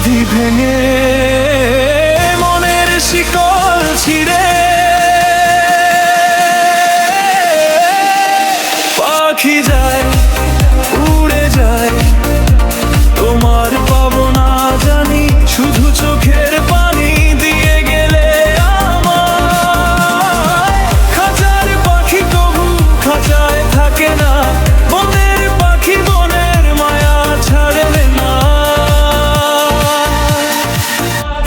সমাধি ভেঙে মনের শিকল ছিঁড়ে পাখি যায়, উড়ে যায়, তোমার পাবো না জানি, শুধু চোখের পানি দিয়ে গেলে আমায়। খাঁচার পাখি তবু খাঁচায় থাকে না, বনের পাখি বনের মায়া ছাড়ে না।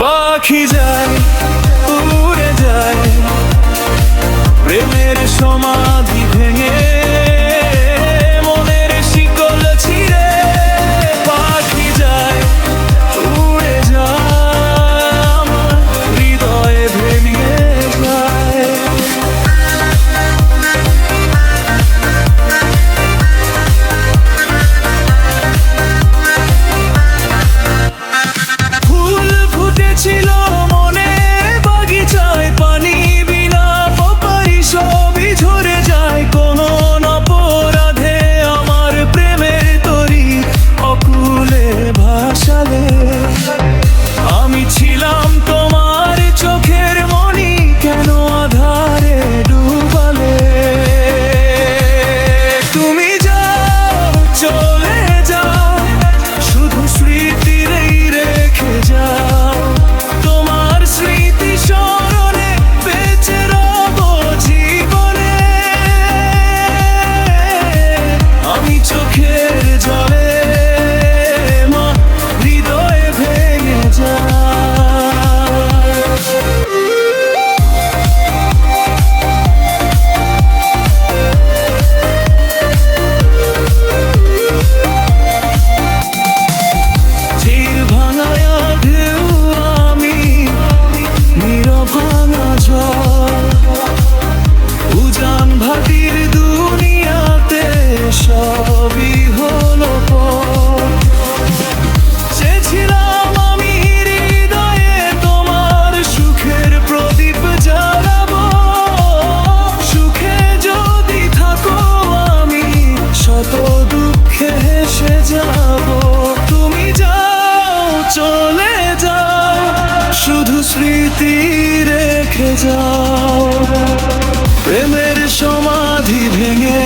পাখি যায়, উড়ে যায়, প্রেমের সমাধি ভেঙে মনের শিকল ছিঁড়ে পাখি যায়, উড়ে যায়, আমার হৃদয়ে ভেঙে যায়। ফুল ফুটেছিল মনে বাগিচায়, পানি বিনা পাপারি সবই ঝরে যায়। কোনো অপরাধে আমার প্রেমের তরি অকুলে ভাসালে, আমি ছিলাম তোমার চোখের মণি, কেন আধারে ডুবালে। তুমি যাও, চলে যাও, শুধু স্মৃতিরেই রেখে যাও। তোমার স্মৃতি স্মরণে বেঁচে রব জীবনে, আমি চোখের জলে মা হৃদয়ে ভেঙে যায়। তীর ভাঙায় ঢেউ আমি, নীরব ভাঙা ঝড়, উজান ভাটির দুনিয়াতে সবই হলো পর। চেয়েছিলাম আমি হৃদয়ে তোমার সুখের প্রদীপ জ্বালাবো, সুখে যদি থাকো আমি শত দুঃখে হেসে যাব। তুমি যাও, চলে যাও, শুধু স্মৃতি রেখে যাও। প্রেমের সমাধি ভেঙে